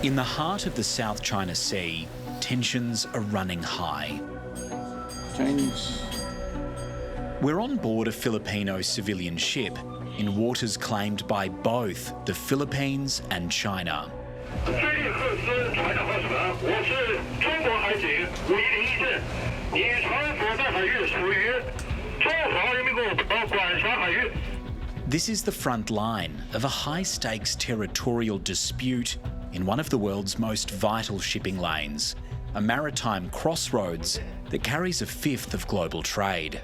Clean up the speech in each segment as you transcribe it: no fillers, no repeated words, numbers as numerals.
In the heart of the South China Sea, tensions are running high. Chinese. We're on board a Filipino civilian ship in waters claimed by both the Philippines and China. This is the front line of a high-stakes territorial dispute in one of the world's most vital shipping lanes, a maritime crossroads that carries a fifth of global trade.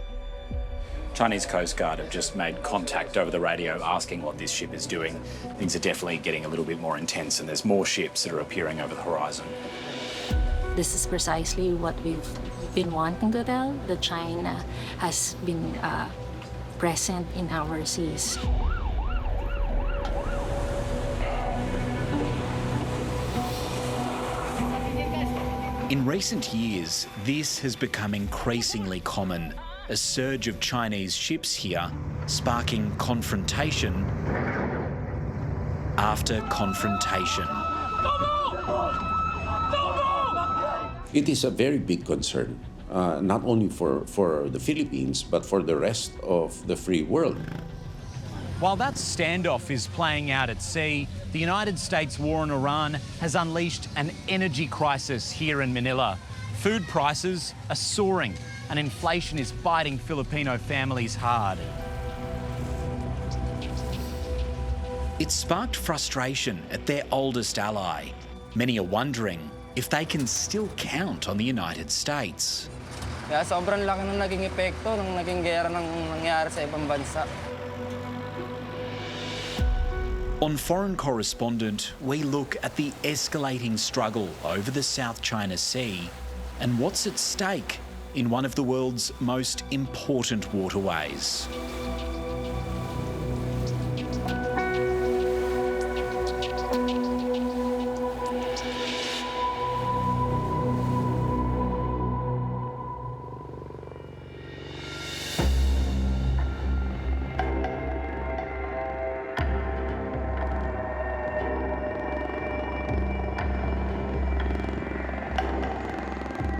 Chinese Coast Guard have just made contact over the radio asking what this ship is doing. Things are definitely getting a little bit more intense and there's more ships that are appearing over the horizon. This is precisely what we've been wanting to tell, that China has been present in our seas. In recent years, this has become increasingly common. A surge of Chinese ships here, sparking confrontation after confrontation. It is a very big concern, not only for the Philippines, but for the rest of the free world. While that standoff is playing out at sea, the United States war on Iran has unleashed an energy crisis here in Manila. Food prices are soaring and inflation is biting Filipino families hard. It sparked frustration at their oldest ally. Many are wondering if they can still count on the United States. Kaya sobrang laki ng naging epekto nung naging giyera ng nangyari sa ibang bansa. On Foreign Correspondent, we look at the escalating struggle over the South China Sea and what's at stake in one of the world's most important waterways.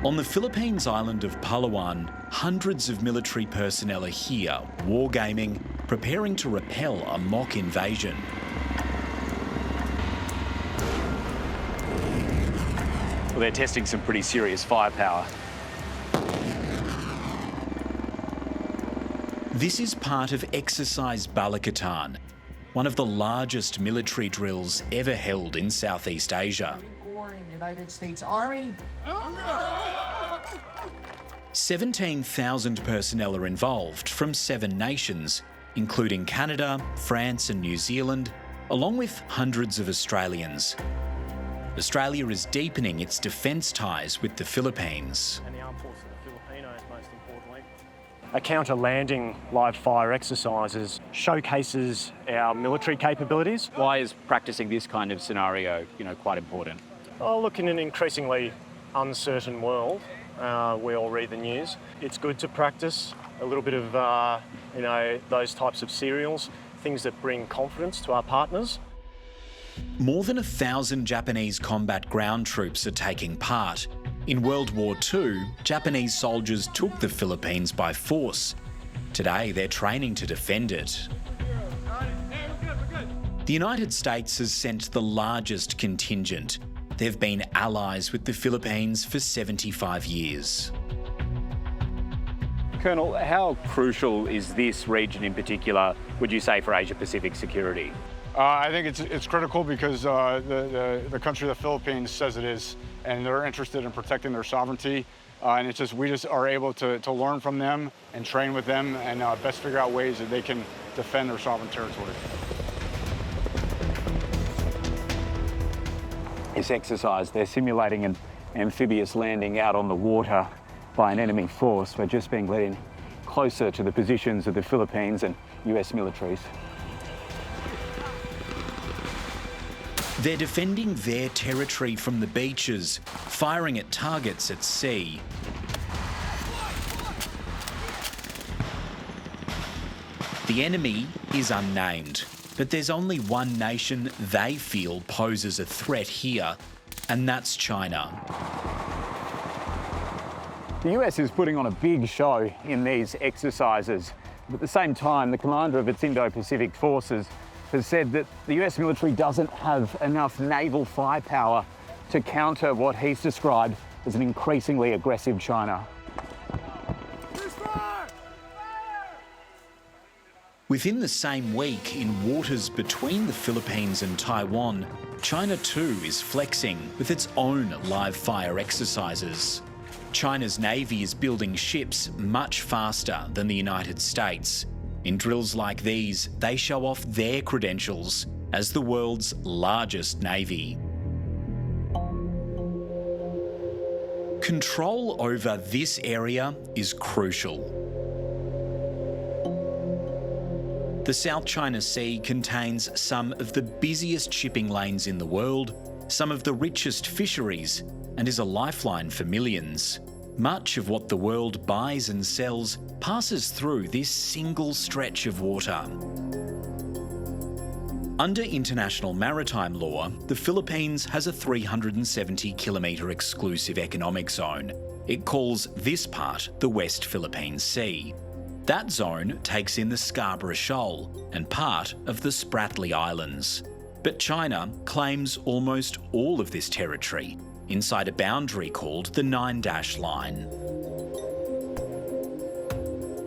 On the Philippines island of Palawan, hundreds of military personnel are here, wargaming, preparing to repel a mock invasion. Well, they're testing some pretty serious firepower. This is part of Exercise Balikatan, one of the largest military drills ever held in Southeast Asia. United States Army. 17,000 personnel are involved from 7 nations, including Canada, France and New Zealand, along with hundreds of Australians. Australia is deepening its defence ties with the Philippines. And the armed forces of the Filipinos, most importantly. A counter-landing live-fire exercises showcases our military capabilities. Why is practicing this kind of scenario, quite important? Oh, look, in an increasingly uncertain world, we all read the news. It's good to practice a little bit of, those types of serials, things that bring confidence to our partners. More than 1,000 Japanese combat ground troops are taking part. In World War II, Japanese soldiers took the Philippines by force. Today, they're training to defend it. The United States has sent the largest contingent. They've been allies with the Philippines for 75 years. Colonel, how crucial is this region in particular, would you say, for Asia-Pacific security? I think it's critical because the country of the Philippines says it is, and they're interested in protecting their sovereignty. And we just are able to learn from them and train with them and best figure out ways that they can defend their sovereign territory. This exercise, they're simulating an amphibious landing out on the water by an enemy force. We're just being led in closer to the positions of the Philippines and US militaries. They're defending their territory from the beaches, firing at targets at sea. The enemy is unnamed. But there's only one nation they feel poses a threat here, and that's China. The US is putting on a big show in these exercises. But at the same time, the commander of its Indo-Pacific forces has said that the US military doesn't have enough naval firepower to counter what he's described as an increasingly aggressive China. Within the same week, in waters between the Philippines and Taiwan, China too is flexing with its own live fire exercises. China's Navy is building ships much faster than the United States. In drills like these, they show off their credentials as the world's largest Navy. Control over this area is crucial. The South China Sea contains some of the busiest shipping lanes in the world, some of the richest fisheries, and is a lifeline for millions. Much of what the world buys and sells passes through this single stretch of water. Under international maritime law, the Philippines has a 370-kilometre exclusive economic zone. It calls this part the West Philippine Sea. That zone takes in the Scarborough Shoal and part of the Spratly Islands. But China claims almost all of this territory inside a boundary called the 9-dash line.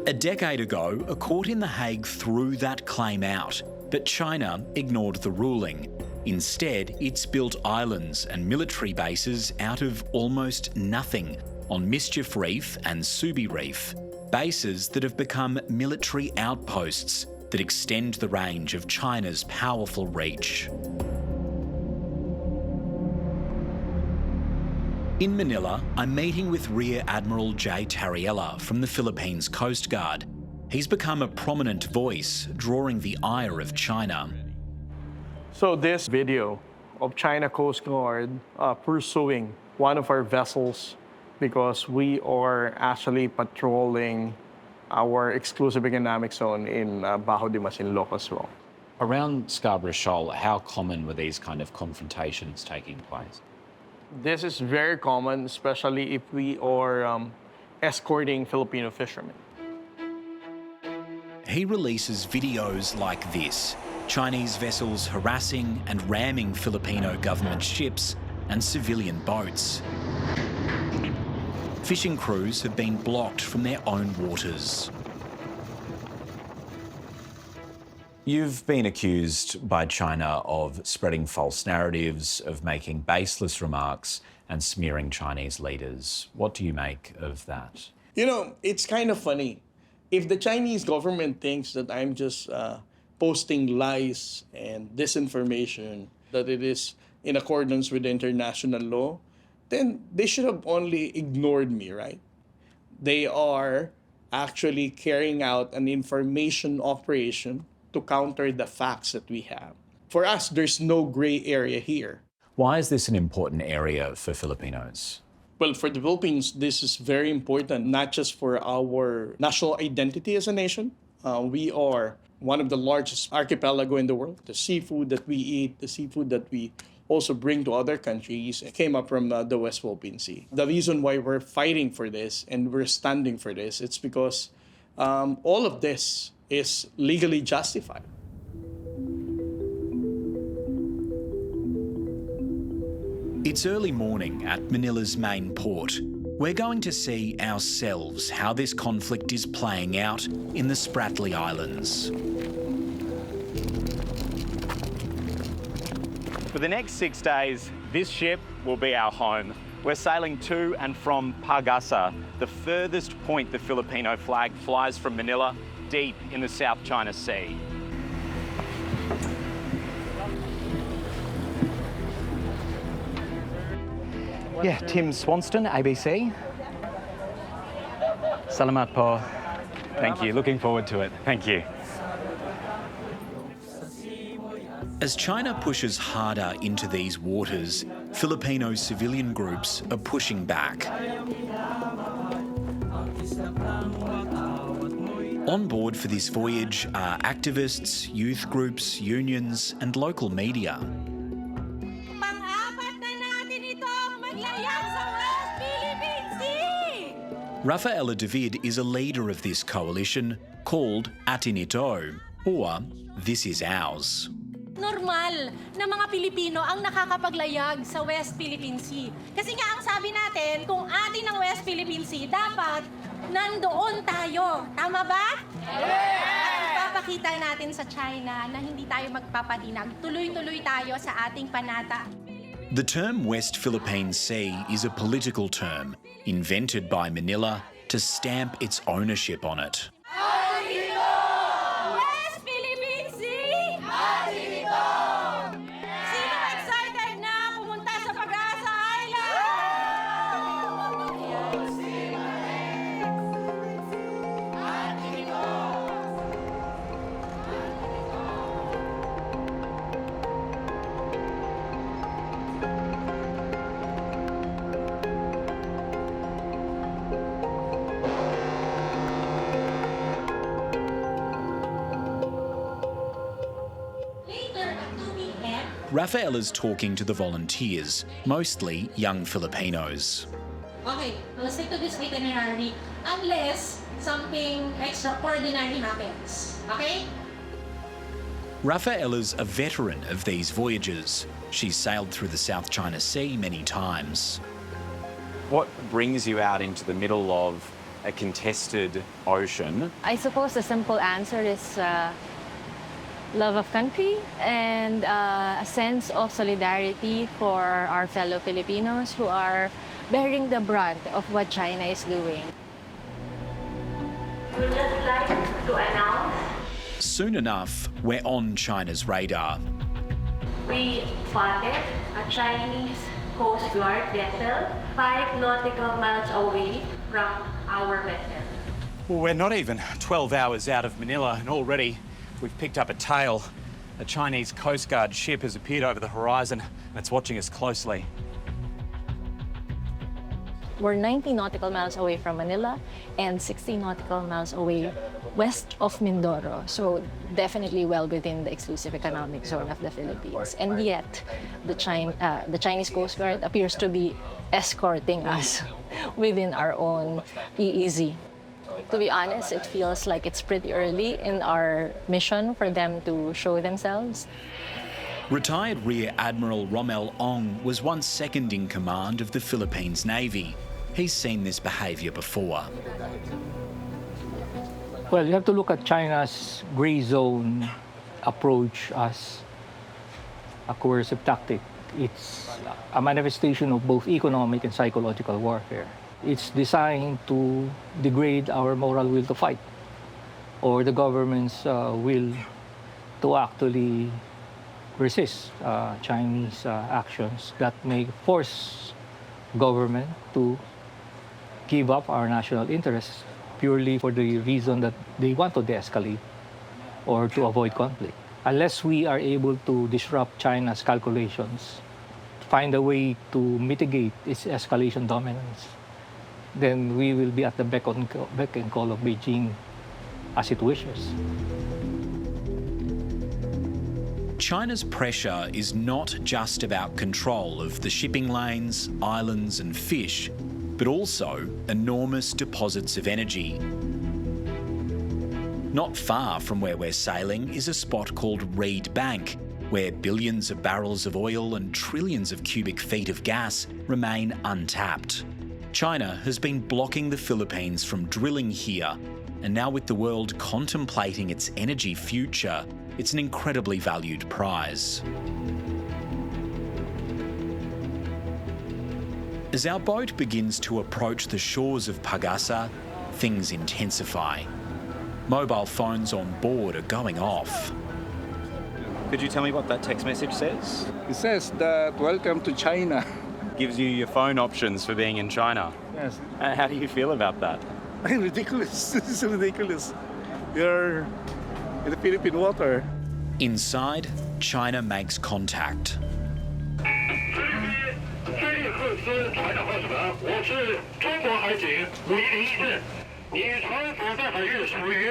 A decade ago, a court in The Hague threw that claim out, but China ignored the ruling. Instead, it's built islands and military bases out of almost nothing on Mischief Reef and Subi Reef, bases that have become military outposts that extend the range of China's powerful reach. In Manila, I'm meeting with Rear Admiral J. Tariella from the Philippines Coast Guard. He's become a prominent voice, drawing the ire of China. So this video of China Coast Guard pursuing one of our vessels because we are actually patrolling our exclusive economic zone in Bajo de Masinloc as well. Around Scarborough Shoal, how common were these kind of confrontations taking place? This is very common, especially if we are escorting Filipino fishermen. He releases videos like this, Chinese vessels harassing and ramming Filipino government ships and civilian boats. Fishing crews have been blocked from their own waters. You've been accused by China of spreading false narratives, of making baseless remarks and smearing Chinese leaders. What do you make of that? You know, it's kind of funny. If the Chinese government thinks that I'm just posting lies and disinformation, that it is in accordance with international law, then they should have only ignored me, right? They are actually carrying out an information operation to counter the facts that we have. For us, there's no gray area here. Why is this an important area for Filipinos? Well, for the Philippines, this is very important, not just for our national identity as a nation. We are one of the largest archipelago in the world. The seafood that we eat, the seafood that we also bring to other countries, came up from the West Philippine Sea. The reason why we're fighting for this and we're standing for this, it's because all of this is legally justified. It's early morning at Manila's main port. We're going to see ourselves how this conflict is playing out in the Spratly Islands. For the next 6 days, this ship will be our home. We're sailing to and from Pagasa, the furthest point the Filipino flag flies from Manila, deep in the South China Sea. Yeah, Tim Swanston, ABC. Salamat po. Thank you, looking forward to it. Thank you. As China pushes harder into these waters, Filipino civilian groups are pushing back. On board for this voyage are activists, youth groups, unions, and local media. Rafaela David is a leader of this coalition called Atin Ito, or This Is Ours. Normal na mga Pilipino ang nakakapaglayag sa West Philippine Sea. Kasi nga ang sabi natin, kung atin ang West Philippine Sea, dapat nandoon tayo. Tama ba? At ipapakita natin sa China na hindi tayo magpapatinag. Tuloy-tuloy tayo sa ating panata. The term West Philippine Sea is a political term invented by Manila to stamp its ownership on it. West Philippine Sea! Sino excited na pumunta sa Pag-asa Rafaela's talking to the volunteers, mostly young Filipinos. Okay, we'll stick to this itinerary unless something extraordinary happens. Okay? Rafaela's a veteran of these voyages. She's sailed through the South China Sea many times. What brings you out into the middle of a contested ocean? I suppose the simple answer is love of country and a sense of solidarity for our fellow Filipinos who are bearing the brunt of what China is doing. We'd just like to announce Soon enough, we're on China's radar. we spotted a Chinese Coast Guard vessel 5 nautical miles away from our vessel. Well, we're not even 12 hours out of Manila, and already we've picked up a tail. A Chinese Coast Guard ship has appeared over the horizon, and it's watching us closely. We're 90 nautical miles away from Manila and 60 nautical miles away west of Mindoro. So definitely well within the exclusive economic zone of the Philippines. And yet, the Chinese Coast Guard appears to be escorting us within our own EEZ. To be honest, it feels like it's pretty early in our mission for them to show themselves. Retired Rear Admiral Rommel Ong was once second in command of the Philippines Navy. He's seen this behaviour before. Well, you have to look at China's grey zone approach as a coercive tactic. It's a manifestation of both economic and psychological warfare. It's designed to degrade our moral will to fight, or the government's will to actually resist Chinese actions that may force government to give up our national interests purely for the reason that they want to de-escalate or to avoid conflict. Unless we are able to disrupt China's calculations, find a way to mitigate its escalation dominance, then we will be at the beck and call of Beijing as it wishes. China's pressure is not just about control of the shipping lanes, islands and fish, but also enormous deposits of energy. Not far from where we're sailing is a spot called Reed Bank, where billions of barrels of oil and trillions of cubic feet of gas remain untapped. China has been blocking the Philippines from drilling here, and now with the world contemplating its energy future, it's an incredibly valued prize. As our boat begins to approach the shores of Pag-asa, things intensify. Mobile phones on board are going off. Could you tell me what that text message says? It says that welcome to China. Gives you your phone options for being in China. Yes. How do you feel about that? Ridiculous. This is ridiculous. You're in the Philippine water. Inside, China makes contact. 沿船所在海域属于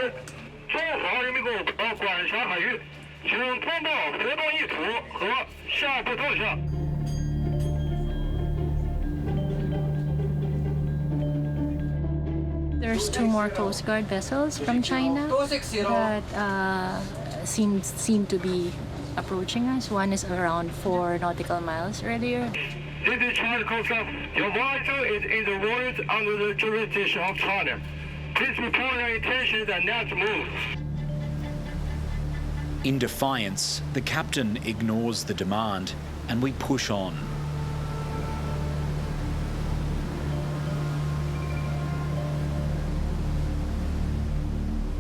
中华人民共和国管辖海域，请通报活动意图和下一步动向。 There's 2 more Coast Guard vessels from China that seem to be approaching us. One is around 4 nautical miles earlier. This is China Coast Guard. Your vessel is in the waters under the jurisdiction of China. Please report your intentions and next move. In defiance, the captain ignores the demand and we push on.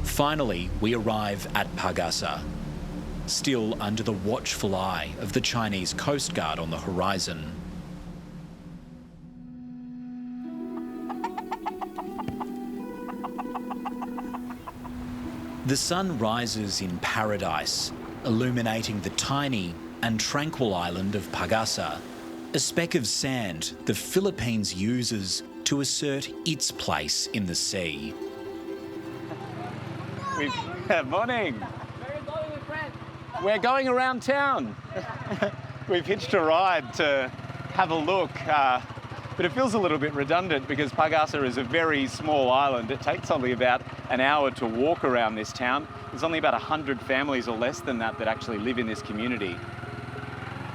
Finally, we arrive at Pagasa, still under the watchful eye of the Chinese Coast Guard on the horizon. The sun rises in paradise, illuminating the tiny and tranquil island of Pagasa, a speck of sand the Philippines uses to assert its place in the sea. Morning. We're going around town. We've hitched a ride to have a look, but it feels a little bit redundant because Pagasa is a very small island. It takes only about an hour to walk around this town. There's only about 100 families or less than that actually live in this community.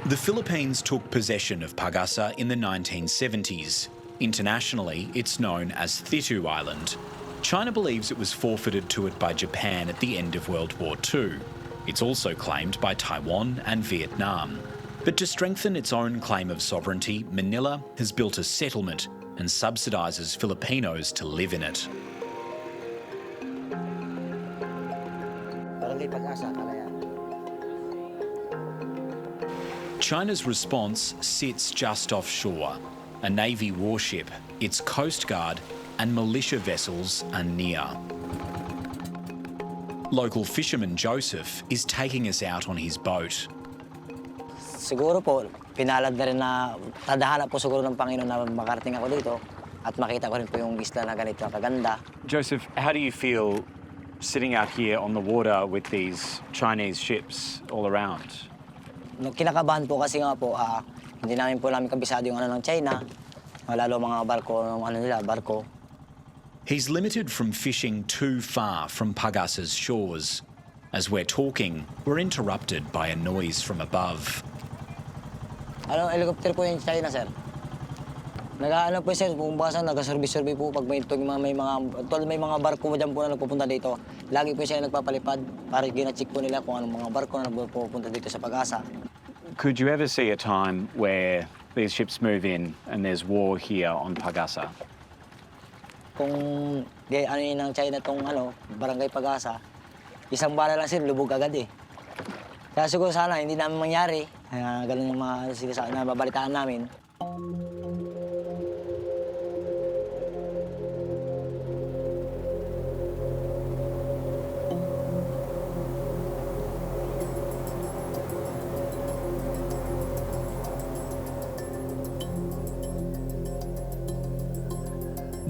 The Philippines took possession of Pagasa in the 1970s. Internationally, it's known as Thitu Island. China believes it was forfeited to it by Japan at the end of World War II. It's also claimed by Taiwan and Vietnam. But to strengthen its own claim of sovereignty, Manila has built a settlement and subsidises Filipinos to live in it. China's response sits just offshore. A Navy warship, its Coast Guard and militia vessels are near. Local fisherman Joseph is taking us out on his boat. Siguro po, pinalad na rin na tadhana po siguro ng Panginoon na makarating ako dito at makita ko rin po yung isla na ganito kaganda. Joseph, how do you feel sitting out here on the water with these Chinese ships all around? Kinakabahan po kasi nga po, hindi namin kabisado yung ng China, lalo mga barko, barko. He's limited from fishing too far from Pagasa's shores. As we're talking, we're interrupted by a noise from above. Helicopter po yung China, sir. Nag-ano po, sir, kung baka nag-survey po pag may mga barko dyan po na nagpupunta dito. Lagi po siya nagpapalipad para gina-check po nila kung anong mga barko na nagpupunta dito sa Pagasa. Could you ever see a time where these ships move in and there's war here on Pagasa? Kung ano yun ng China tong barangay Pagasa, isang bala lang sir, lubog agad eh. Kaya siguro sana hindi namin mangyari. Ganun yung mga nababalitaan namin.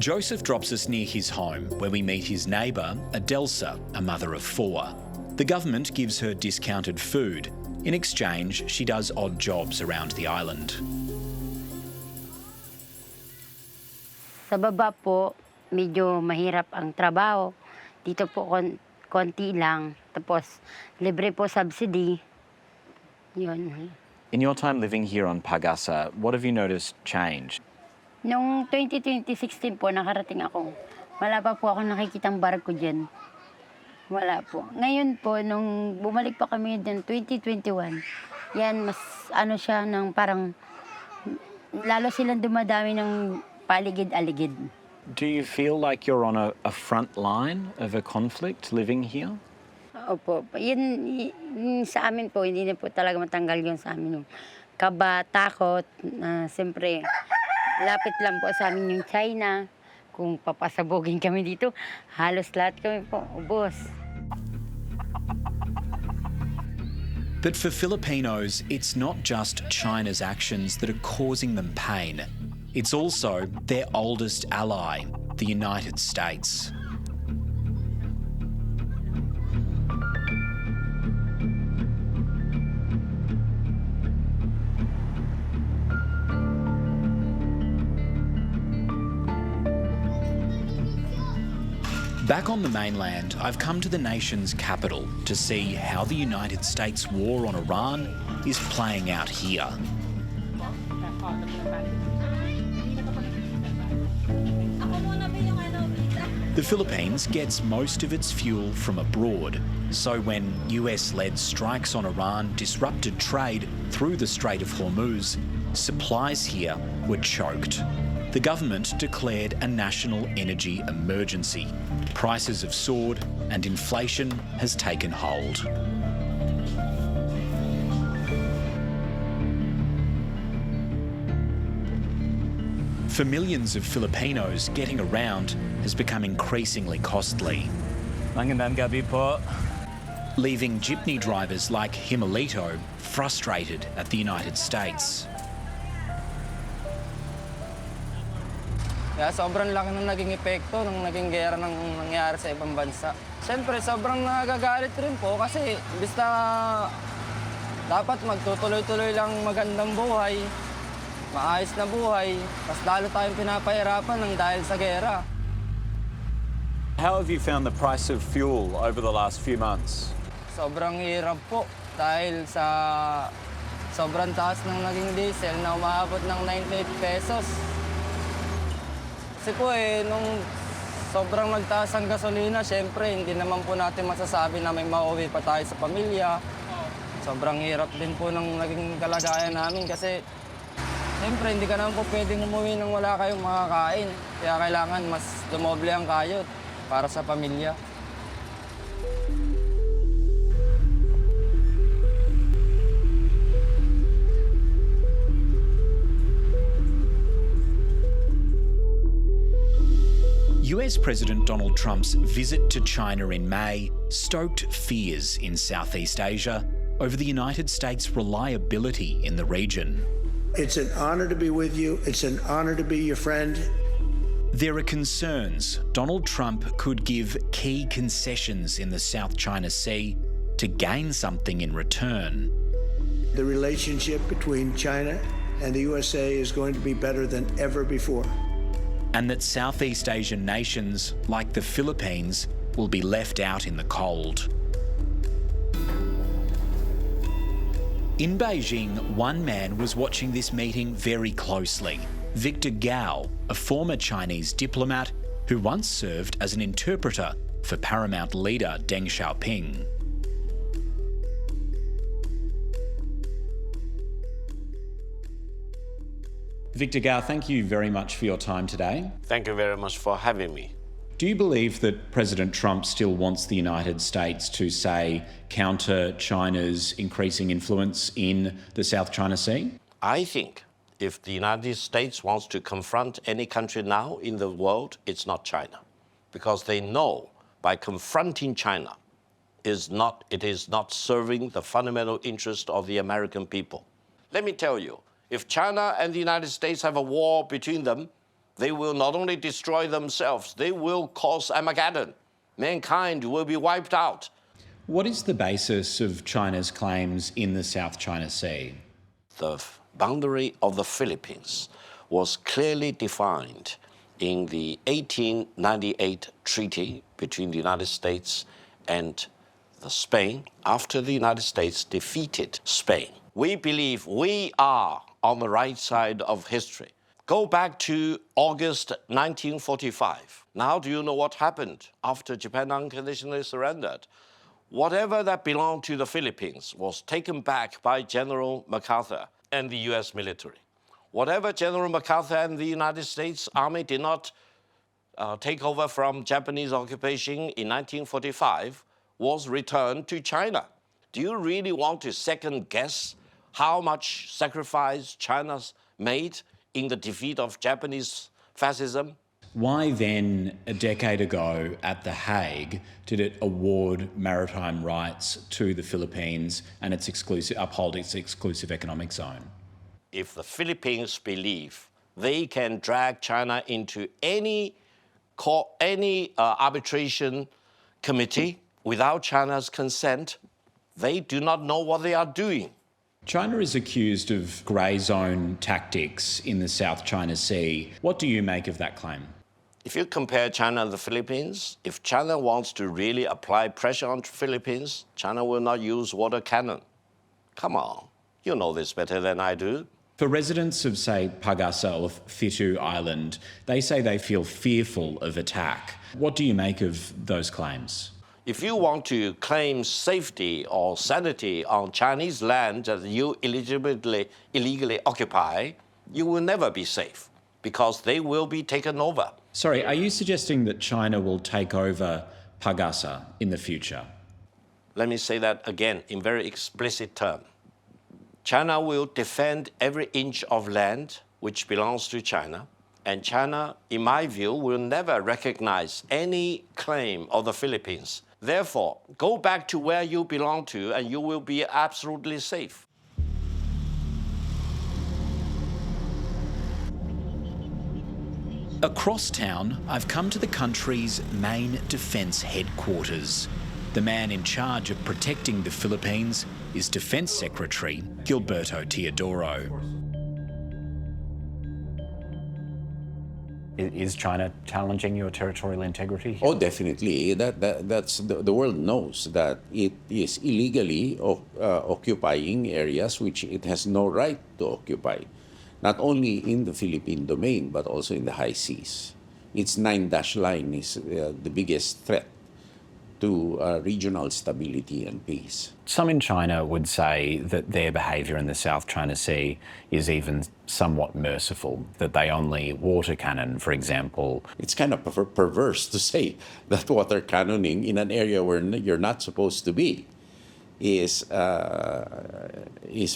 Joseph drops us near his home, where we meet his neighbour, Adelsa, a mother of 4. The government gives her discounted food. In exchange, she does odd jobs around the island. Sa baba po, medyo mahirap ang trabaho. Dito po konti lang. Tapos libre po subsidy. Yun. In your time living here on Pagasa, what have you noticed change? Noong 2016 po, nakarating ako. Wala pa po ako nakikitang barko dyan. Wala po. Ngayon po, nung bumalik pa kami dyan, 2021, yan, mas siya, ng parang, lalo silang dumadami ng paligid-aligid. Do you feel like you're on a front line of a conflict living here? Opo. Yun sa amin po, hindi na po talaga matanggal yun sa amin. Yung kaba, takot, siyempre, lapit lang po sa amin yung China. Kung papasabogin kami dito, halos lahat kami po, ubos. But for Filipinos, it's not just China's actions that are causing them pain. It's also their oldest ally, the United States. Back on the mainland, I've come to the nation's capital to see how the United States war on Iran is playing out here. The Philippines gets most of its fuel from abroad, so when US-led strikes on Iran disrupted trade through the Strait of Hormuz, supplies here were choked. The government declared a national energy emergency. Prices have soared and inflation has taken hold. For millions of Filipinos, getting around has become increasingly costly. Magandang gabi po. Leaving jeepney drivers like Himalito frustrated at the United States. Kaya sobrang laki ng naging epekto ng naging gera ng nangyari sa ibang bansa. Siyempre, sobrang nagagalit rin po kasi imbis na dapat magtutuloy-tuloy lang magandang buhay, maayos na buhay, mas lalo tayong pinapahirapan ng dahil sa gera. How have you found the price of fuel over the last few months? Sobrang hirap po dahil sa sobrang taas ng naging diesel na umaabot ng 98 pesos. Kasi po nung sobrang nagtaas ang gasolina, syempre hindi naman po natin masasabi na may mauwi pa tayo sa pamilya. Sobrang hirap din po ng naging kalagayan namin kasi syempre hindi ka naman po pwedeng umuwi nang wala kayong makakain. Kaya kailangan mas dumoble ang kayod para sa pamilya. US President Donald Trump's visit to China in May stoked fears in Southeast Asia over the United States' reliability in the region. It's an honor to be with you. It's an honor to be your friend. There are concerns Donald Trump could give key concessions in the South China Sea to gain something in return. The relationship between China and the USA is going to be better than ever before. And that Southeast Asian nations, like the Philippines, will be left out in the cold. In Beijing, one man was watching this meeting very closely. Victor Gao, a former Chinese diplomat who once served as an interpreter for paramount leader Deng Xiaoping. Victor Gao, thank you very much for your time today. Thank you very much for having me. Do you believe that President Trump still wants the United States to, say, counter China's increasing influence in the South China Sea? I think if the United States wants to confront any country now in the world, it's not China. Because they know by confronting China, it is not serving the fundamental interest of the American people. Let me tell you, if China and the United States have a war between them, they will not only destroy themselves, they will cause Armageddon. Mankind will be wiped out. What is the basis of China's claims in the South China Sea? The boundary of the Philippines was clearly defined in the 1898 treaty between the United States and Spain after the United States defeated Spain. We believe we are on the right side of history. Go back to August 1945. Now do you know what happened after Japan unconditionally surrendered? Whatever that belonged to the Philippines was taken back by General MacArthur and the US military. Whatever General MacArthur and the United States Army did not take over from Japanese occupation in 1945 was returned to China. Do you really want to second guess how much sacrifice China's made in the defeat of Japanese fascism? Why then, a decade ago at The Hague, did it award maritime rights to the Philippines and uphold its exclusive economic zone? If the Philippines believe they can drag China into any arbitration committee without China's consent, they do not know what they are doing. China is accused of grey zone tactics in the South China Sea. What do you make of that claim? If you compare China and the Philippines, if China wants to really apply pressure on the Philippines, China will not use water cannon. Come on, you know this better than I do. For residents of, say, Pagasa or Fitu Island, they say they feel fearful of attack. What do you make of those claims? If you want to claim safety or sanity on Chinese land that you illegally occupy, you will never be safe because they will be taken over. Sorry, are you suggesting that China will take over Pagasa in the future? Let me say that again in very explicit terms. China will defend every inch of land which belongs to China, and China, in my view, will never recognize any claim of the Philippines. Therefore, go back to where you belong to and you will be absolutely safe. Across town, I've come to the country's main defence headquarters. The man in charge of protecting the Philippines is Defence Secretary Gilberto Teodoro. Is China challenging your territorial integrity? Oh, definitely. That's the world knows that it is illegally occupying areas which it has no right to occupy, not only in the Philippine domain but also in the high seas. Its 9-dash line is the biggest threat to regional stability and peace. Some in China would say that their behaviour in the South China Sea is even somewhat merciful, that they only water cannon, for example. It's kind of perverse to say that water cannoning in an area where you're not supposed to be is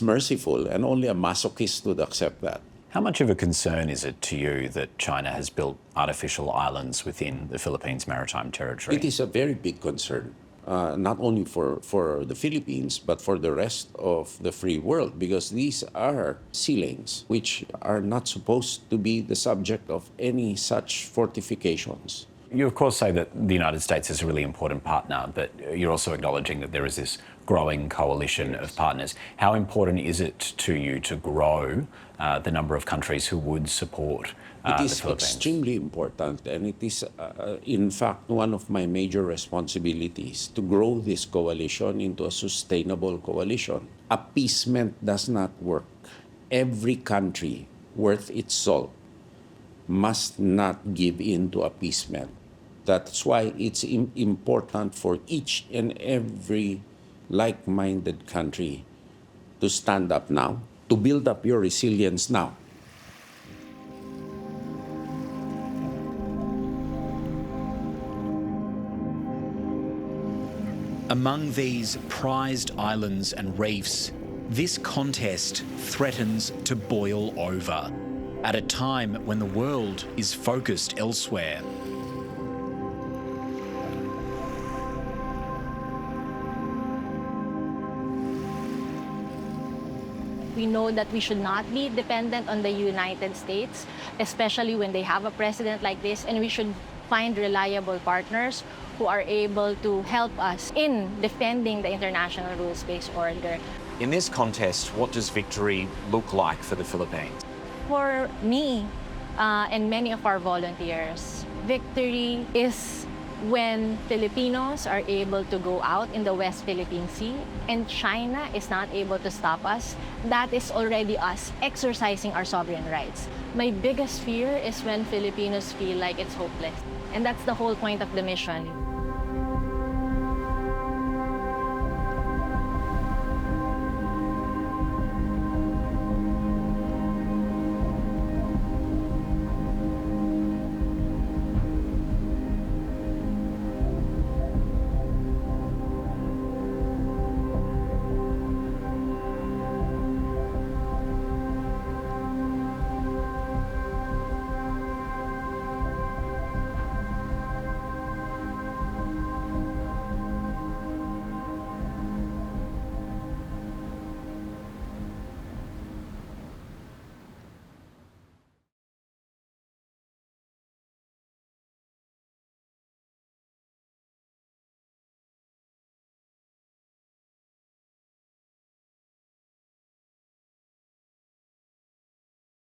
merciful, and only a masochist would accept that. How much of a concern is it to you that China has built artificial islands within the Philippines' maritime territory? It is a very big concern, not only for the Philippines, but for the rest of the free world, because these are sea lanes which are not supposed to be the subject of any such fortifications. You, of course, say that the United States is a really important partner, but you're also acknowledging that there is this growing coalition of partners. How important is it to you to grow the number of countries who would support the Philippines? It is extremely important, and it is, in fact, one of my major responsibilities to grow this coalition into a sustainable coalition. Appeasement does not work. Every country worth its salt must not give in to appeasement. That's why it's important for each and every like-minded country to stand up now, to build up your resilience now. Among these prized islands and reefs, this contest threatens to boil over at a time when the world is focused elsewhere. We know that we should not be dependent on the United States, especially when they have a president like this, and we should find reliable partners who are able to help us in defending the international rules-based order. In this contest, what does victory look like for the Philippines? For me and many of our volunteers, victory is when Filipinos are able to go out in the West Philippine Sea and China is not able to stop us. That is already us exercising our sovereign rights. My biggest fear is when Filipinos feel like it's hopeless. And that's the whole point of the mission.